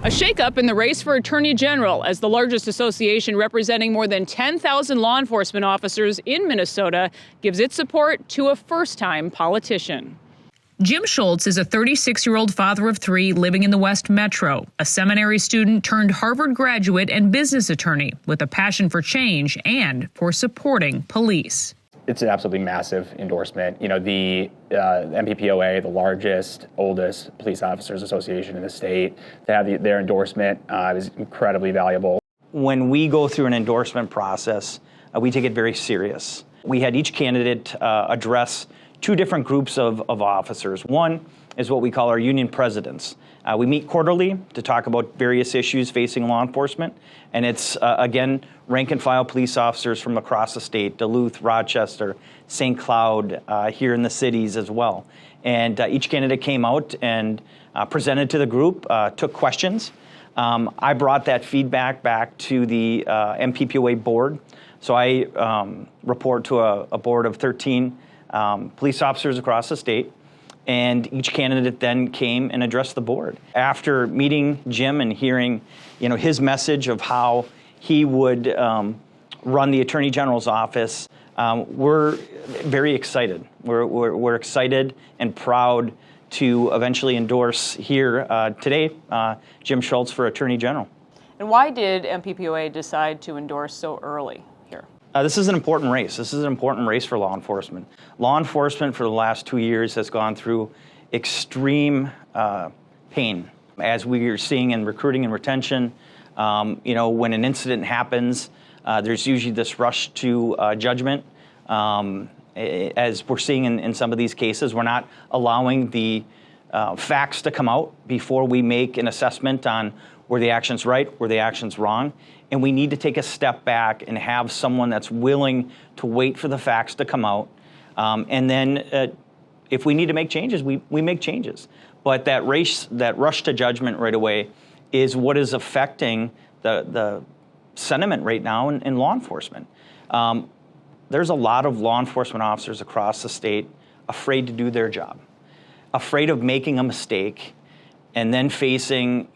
A shakeup in the race for Attorney General, as the largest association representing more than 10,000 law enforcement officers in Minnesota gives its support to a first-time politician. Jim Schultz is a 36-year-old father of three living in the West Metro, a seminary student turned Harvard graduate and business attorney with a passion for change and for supporting police. It's an absolutely massive endorsement. You know, the MPPOA, the largest, oldest police officers association in the state, to have their endorsement is incredibly valuable. When we go through an endorsement process, we take it very serious. We had each candidate address two different groups of officers. One is what we call our union presidents. We meet quarterly to talk about various issues facing law enforcement, and it's, again, rank and file police officers from across the state, Duluth, Rochester, St. Cloud, here in the cities as well. And each candidate came out and presented to the group, took questions. I brought that feedback back to the MPPOA board. So I report to a board of 13 police officers across the state, and each candidate then came and addressed the board. After meeting Jim and hearing, his message of how he would run the Attorney General's office, we're very excited. We're excited and proud to eventually endorse here today Jim Schultz for Attorney General. And why did MPPOA decide to endorse so early here? This is an important race. This is an important race for law enforcement. Law enforcement for the last 2 years has gone through extreme pain, as we are seeing in recruiting and retention. When an incident happens, there's usually this rush to judgment. As we're seeing in some of these cases, we're not allowing the facts to come out before we make an assessment on were the actions right, were the actions wrong. And we need to take a step back and have someone that's willing to wait for the facts to come out. And then if we need to make changes, we make changes. But that rush to judgment right away is what is affecting the sentiment right now in law enforcement. There's a lot of law enforcement officers across the state afraid to do their job, afraid of making a mistake and then facing,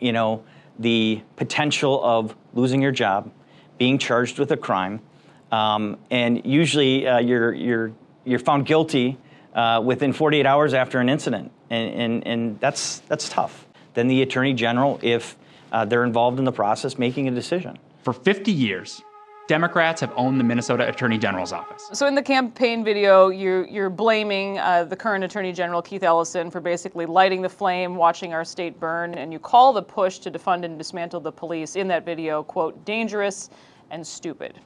the potential of losing your job, being charged with a crime, and usually you're found guilty within 48 hours after an incident, and that's tough. Then the Attorney General, if they're involved in the process, making a decision. For 50 years, Democrats have owned the Minnesota Attorney General's office. So in the campaign video, you're blaming the current Attorney General, Keith Ellison, for basically lighting the flame, watching our state burn, and you call the push to defund and dismantle the police in that video, quote, dangerous and stupid.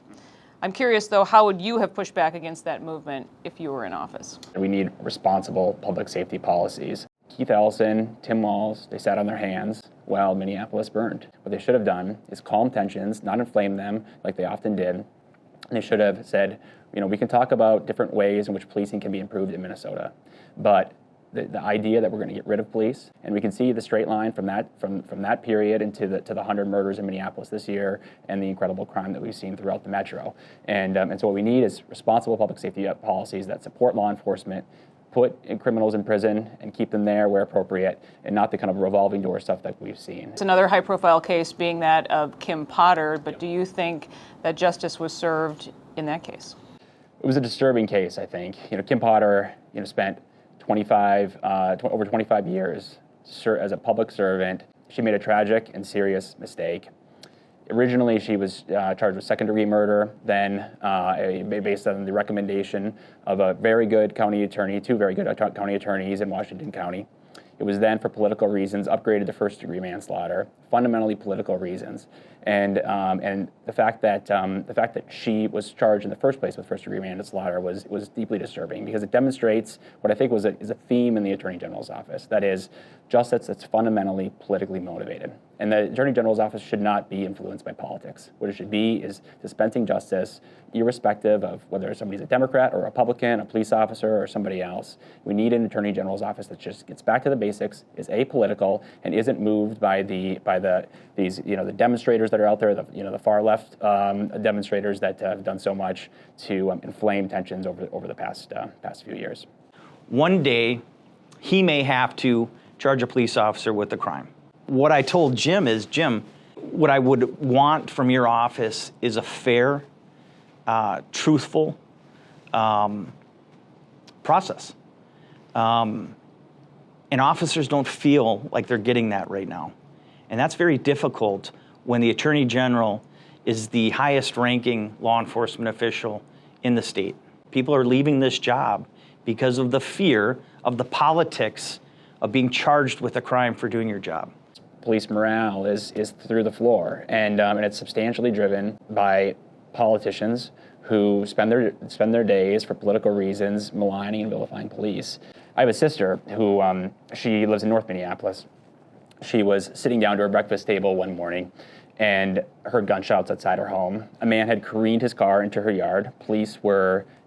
I'm curious, though, how would you have pushed back against that movement if you were in office? We need responsible public safety policies. Keith Ellison, Tim Walz, they sat on their hands while Minneapolis burned. What they should have done is calm tensions, not inflame them like they often did. And they should have said, we can talk about different ways in which policing can be improved in Minnesota, but the idea that we're going to get rid of police, and we can see the straight line from that period into the 100 murders in Minneapolis this year and the incredible crime that we've seen throughout the metro. And so what we need is responsible public safety policies that support law enforcement, put criminals in prison and keep them there where appropriate, and not the kind of revolving door stuff that we've seen. It's another high-profile case being that of Kim Potter, but do you think that justice was served in that case? It was a disturbing case, I think. Kim Potter, spent over 25 years as a public servant. She made a tragic and serious mistake. Originally, she was charged with second-degree murder, then based on the recommendation of a very good county attorney, two very good county attorneys in Washington County. It was then, for political reasons, upgraded to first-degree manslaughter, fundamentally political reasons, and the fact that she was charged in the first place with first-degree manslaughter was deeply disturbing, because it demonstrates what I think is a theme in the Attorney General's office. That is, justice that's fundamentally politically motivated. And the Attorney General's office should not be influenced by politics. What it should be is dispensing justice, irrespective of whether somebody's a Democrat or a Republican, a police officer, or somebody else. We need an Attorney General's office that just gets back to the basics, is apolitical, and isn't moved by the demonstrators that are out there, the far left demonstrators that have done so much to inflame tensions over the past few years. One day, he may have to charge a police officer with a crime. What I told Jim is, Jim, what I would want from your office is a fair, truthful process. And officers don't feel like they're getting that right now. And that's very difficult when the Attorney General is the highest ranking law enforcement official in the state. People are leaving this job because of the fear of the politics of being charged with a crime for doing your job. Police morale is through the floor, and it's substantially driven by politicians who spend their days for political reasons maligning and vilifying police. I have a sister who she lives in North Minneapolis. She was sitting down to her breakfast table one morning and heard gunshots outside her home. A man had careened his car into her yard. Police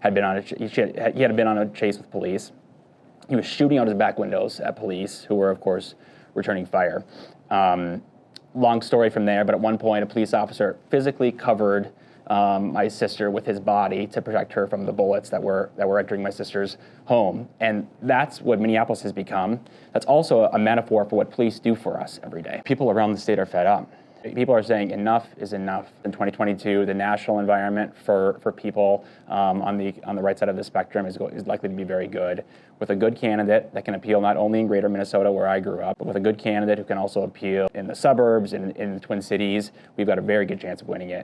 had been on a chase with police. He was shooting out his back windows at police, who were, of course, returning fire. Long story from there, but at one point, a police officer physically covered my sister with his body to protect her from the bullets that were entering my sister's home. And that's what Minneapolis has become. That's also a metaphor for what police do for us every day. People around the state are fed up. People are saying enough is enough. In 2022, the national environment for people on the right side of the spectrum is likely to be very good. With a good candidate that can appeal not only in greater Minnesota, where I grew up, but with a good candidate who can also appeal in the suburbs and in the Twin Cities, we've got a very good chance of winning it.